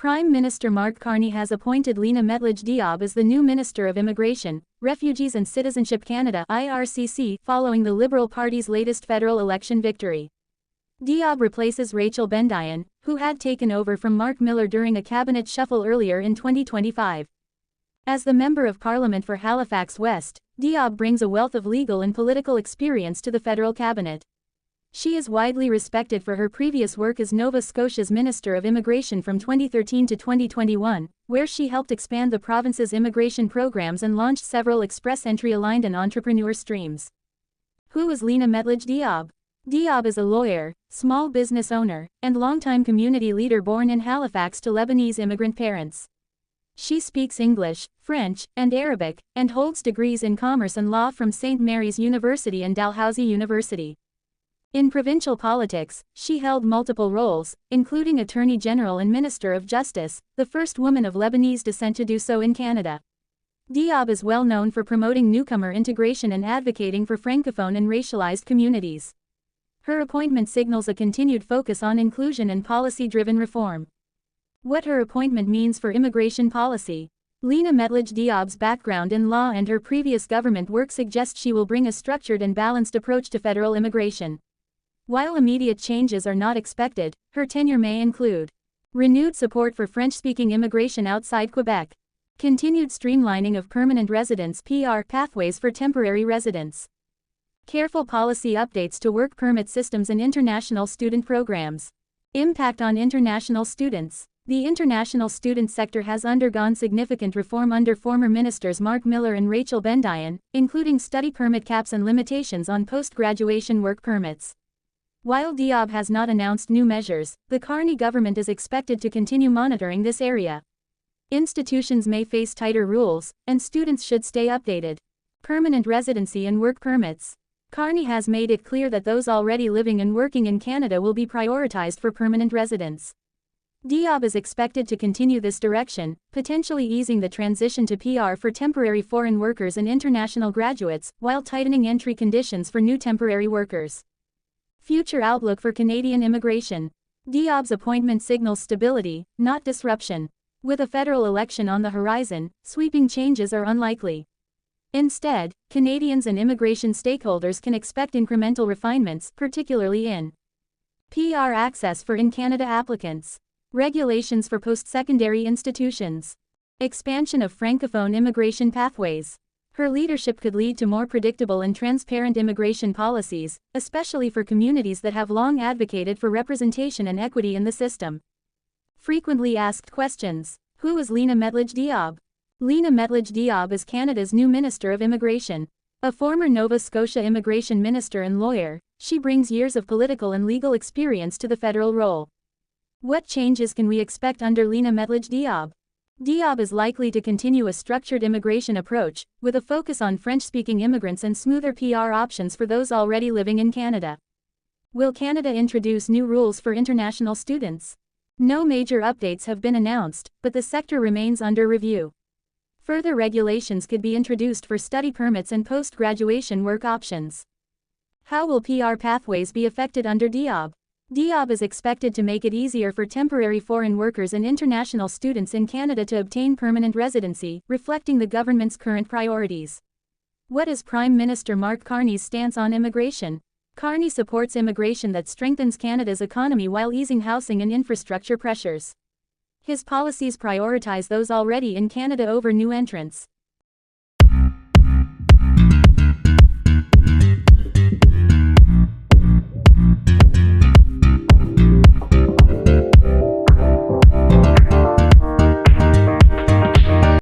Prime Minister Mark Carney has appointed Lena Metlege Diab as the new Minister of Immigration, Refugees and Citizenship Canada (IRCC) following the Liberal Party's latest federal election victory. Diab replaces Rachel Bendayan, who had taken over from Marc Miller during a cabinet shuffle earlier in 2025. As the Member of Parliament for Halifax West, Diab brings a wealth of legal and political experience to the federal cabinet. She is widely respected for her previous work as Nova Scotia's Minister of Immigration from 2013 to 2021, where she helped expand the province's immigration programs and launched several express entry-aligned and entrepreneur streams. Who is Lena Metlege Diab? Diab is a lawyer, small business owner, and longtime community leader born in Halifax to Lebanese immigrant parents. She speaks English, French, and Arabic, and holds degrees in commerce and law from St. Mary's University and Dalhousie University. In provincial politics, she held multiple roles, including Attorney General and Minister of Justice, the first woman of Lebanese descent to do so in Canada. Diab is well known for promoting newcomer integration and advocating for francophone and racialized communities. Her appointment signals a continued focus on inclusion and policy-driven reform. What her appointment means for immigration policy. Lena Metlege Diab's background in law and her previous government work suggest she will bring a structured and balanced approach to federal immigration. While immediate changes are not expected, her tenure may include renewed support for French-speaking immigration outside Quebec, continued streamlining of permanent residence (PR) pathways for temporary residents, careful policy updates to work permit systems and international student programs, impact on international students. The international student sector has undergone significant reform under former ministers Marc Miller and Rachel Bendayan, including study permit caps and limitations on post-graduation work permits. While Diab has not announced new measures, the Carney government is expected to continue monitoring this area. Institutions may face tighter rules, and students should stay updated. Permanent residency and work permits. Carney has made it clear that those already living and working in Canada will be prioritized for permanent residence. Diab is expected to continue this direction, potentially easing the transition to PR for temporary foreign workers and international graduates, while tightening entry conditions for new temporary workers. Future outlook for Canadian immigration. Diab's appointment signals stability, not disruption. With a federal election on the horizon, sweeping changes are unlikely. Instead, Canadians and immigration stakeholders can expect incremental refinements, particularly in PR access for in-Canada applicants, regulations for post-secondary institutions, expansion of francophone immigration pathways. Her leadership could lead to more predictable and transparent immigration policies, especially for communities that have long advocated for representation and equity in the system. Frequently asked questions. Who is Lena Metlege Diab? Lena Metlege Diab is Canada's new Minister of Immigration. A former Nova Scotia immigration minister and lawyer, she brings years of political and legal experience to the federal role. What changes can we expect under Lena Metlege Diab? Diab is likely to continue a structured immigration approach, with a focus on French-speaking immigrants and smoother PR options for those already living in Canada. Will Canada introduce new rules for international students? No major updates have been announced, but the sector remains under review. Further regulations could be introduced for study permits and post-graduation work options. How will PR pathways be affected under Diab? Diab is expected to make it easier for temporary foreign workers and international students in Canada to obtain permanent residency, reflecting the government's current priorities. What is Prime Minister Mark Carney's stance on immigration? Carney supports immigration that strengthens Canada's economy while easing housing and infrastructure pressures. His policies prioritize those already in Canada over new entrants.